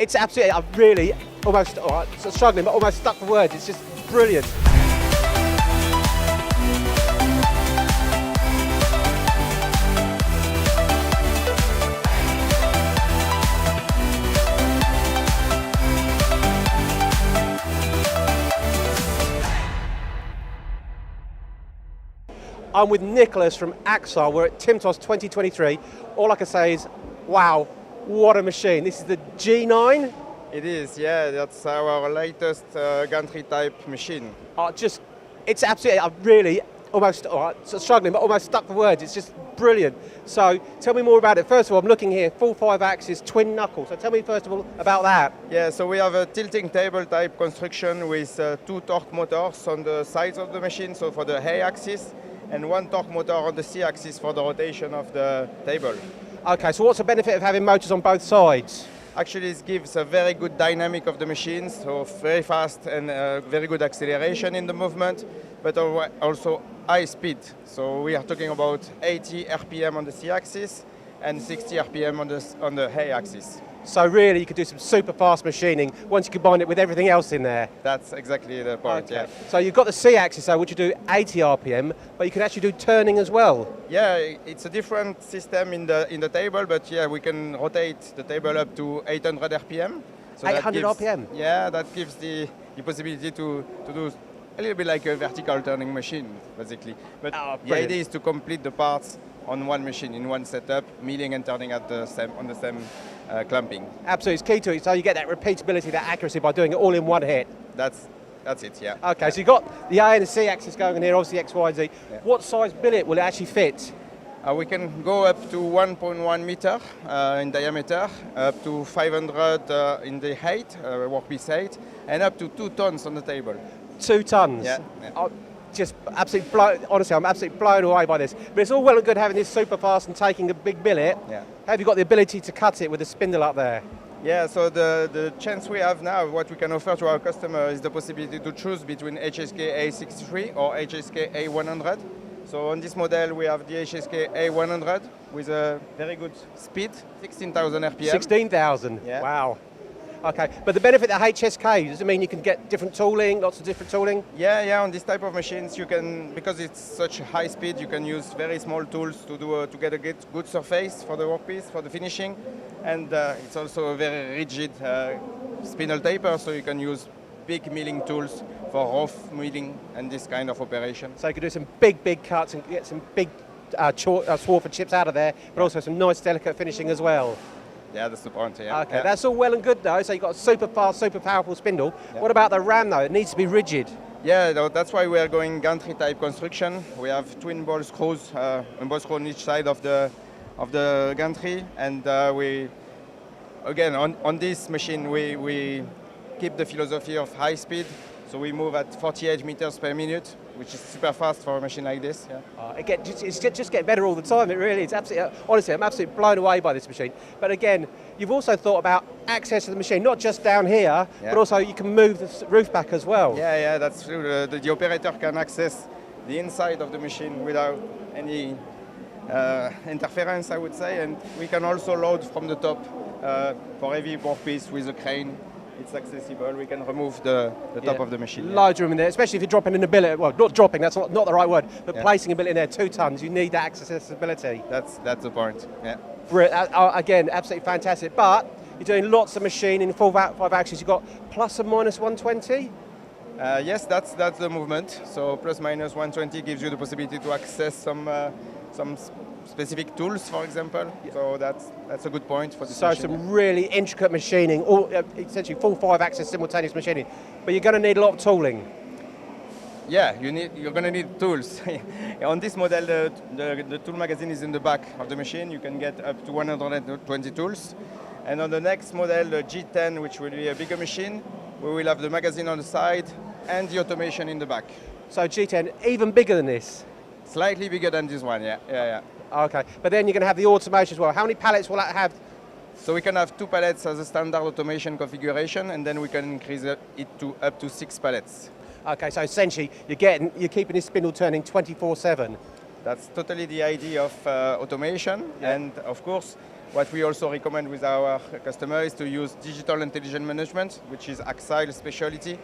It's absolutely, I'm really almost, struggling, but almost stuck for words. It's just brilliant. I'm with Nicholas from AXILE. We're at TIMTOS 2023. All I can say is, wow, what a machine. This is the G9. It is, yeah, that's our latest gantry-type machine. It's absolutely, I'm really almost struggling, but almost stuck for words. It's just brilliant. So tell me more about it. First of all, I'm looking here, full 5-axis, twin knuckle. So tell me first of all about that. Yeah, so we have a tilting table type construction with 2 torque motors on the sides of the machine, so for the A axis, and 1 torque motor on the C axis for the rotation of the table. Okay, so what's the benefit of having motors on both sides? Actually, this gives a very good dynamic of the machine, so very fast and very good acceleration in the movement, but also high speed. So we are talking about 80 RPM on the C axis and 60 RPM on the A axis. So really, you could do some super fast machining once you combine it with everything else in there. That's exactly the point, okay. yeah. So you've got the C axis, which you do 80 RPM, but you can actually do turning as well. Yeah, it's a different system in the table, but yeah, we can rotate the table up to 800 RPM. So 800 RPM? Yeah, that gives the possibility to do a little bit like a vertical turning machine, basically. But the idea is to complete the parts on one machine, in one setup, milling and turning on the same clamping. Absolutely, it's key to it, so you get that repeatability, that accuracy by doing it all in one hit. That's it, yeah. Okay, so you've got the A and the C axis going in here, obviously X, Y, and Z. Yeah. What size billet will it actually fit? We can go up to 1.1 meter in diameter, up to 500 in the height, workpiece height, and up to 2 tons on the table. 2 tons? Yeah. Just absolutely honestly, I'm absolutely blown away by this. But it's all well and good having this super fast and taking a big billet. Yeah. Have you got the ability to cut it with a spindle up there? Yeah, so the chance we have now, what we can offer to our customer is the possibility to choose between HSK A63 or HSK A100. So on this model, we have the HSK A100 with a very good speed, 16,000 RPM. 16,000, yeah. Wow. Okay, but the benefit of HSK, does it mean you can get different tooling, lots of different tooling? Yeah, on this type of machines you can, because it's such high speed, you can use very small tools to get a good surface for the workpiece, for the finishing. And it's also a very rigid spindle taper, so you can use big milling tools for rough milling and this kind of operation. So you can do some big cuts and get some big swarf of chips out of there, but also some nice delicate finishing as well. Yeah, that's the point, yeah. Okay, yeah. That's all well and good though, so you've got a super fast, super powerful spindle. Yeah. What about the ram though? It needs to be rigid. Yeah, that's why we are going gantry type construction. We have twin ball screws, a ball screw on each side of the gantry, and we, again, on this machine, we keep the philosophy of high speed, so we move at 48 meters per minute, which is super fast for a machine like this. Yeah. Again, it's just getting better all the time. It really is. Absolutely, honestly, I'm absolutely blown away by this machine. But again, you've also thought about access to the machine, not just down here, but also you can move the roof back as well. Yeah, that's true. The operator can access the inside of the machine without any interference, I would say, and we can also load from the top for heavy workpiece with a crane. It's accessible. We can remove the top of the machine. Loads of room in there, especially if you're dropping in a billet. Well, not dropping, that's not the right word, but placing a billet in there, 2 tons, you need that accessibility. That's the point, yeah. Again, absolutely fantastic. But you're doing lots of machining, full 5 axis. You've got plus and minus 120? Yes, that's the movement. So plus minus 120 gives you the possibility to access some specific tools, for example. Yeah. So that's a good point for this machine. Some really intricate machining, essentially full 5-axis simultaneous machining. But you're going to need a lot of tooling. Yeah, you're going to need tools. On this model, the tool magazine is in the back of the machine. You can get up to 120 tools. And on the next model, the G10, which will be a bigger machine, we will have the magazine on the side and the automation in the back. So G10, even bigger than this? Slightly bigger than this one, yeah. Okay, but then you're going to have the automation as well. How many pallets will that have? So we can have 2 pallets as a standard automation configuration, and then we can increase it to up to 6 pallets. Okay, so essentially you're keeping this spindle turning 24/7. That's totally the idea of automation, and of course What we also recommend with our customer is to use digital intelligent management, which is AXILE specialty.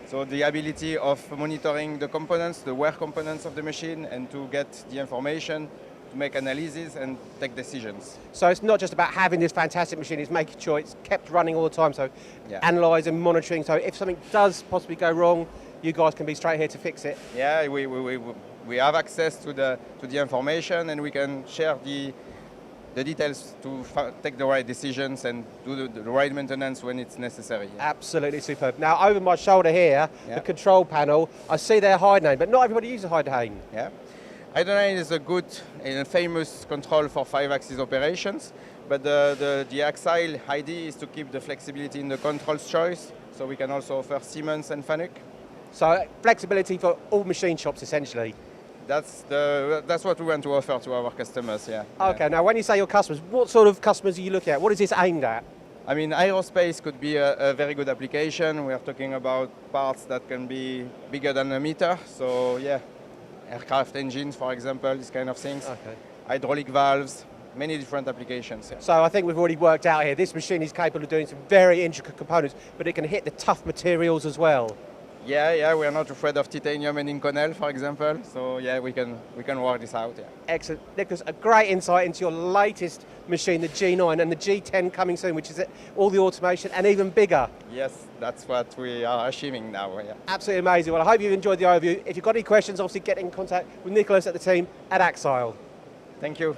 So the ability of monitoring the components, the wear components of the machine, and to get the information, to make analysis and take decisions. So it's not just about having this fantastic machine, it's making sure it's kept running all the time, so Yeah. analysing, monitoring, so if something does possibly go wrong, you guys can be straight here to fix it. Yeah, we have access to the information, and we can share the details to take the right decisions and do the right maintenance when it's necessary. Absolutely superb. Now over my shoulder here, Yeah. the control panel, I see their Hydnane, but not everybody uses Hydnane. Yeah. Hydnane is a good and famous control for 5-axis operations, but the AXILE idea is to keep the flexibility in the controls choice, so we can also offer Siemens and Fanuc. So flexibility for all machine shops essentially. That's what we want to offer to our customers, yeah. Okay, now when you say your customers, what sort of customers are you looking at? What is this aimed at? I mean, aerospace could be a very good application. We are talking about parts that can be bigger than a meter, so yeah, aircraft engines, for example, these kind of things. Okay. Hydraulic valves, many different applications. Yeah. So I think we've already worked out here, this machine is capable of doing some very intricate components, but it can hit the tough materials as well. Yeah, we are not afraid of titanium and Inconel, for example. So yeah, we can work this out. Yeah. Excellent. Nicholas, a great insight into your latest machine, the G9 and the G10 coming soon, which is all the automation and even bigger. Yes, that's what we are achieving now. Yeah. Absolutely amazing. Well, I hope you've enjoyed the overview. If you've got any questions, obviously get in contact with Nicholas at the team at AXILE. Thank you.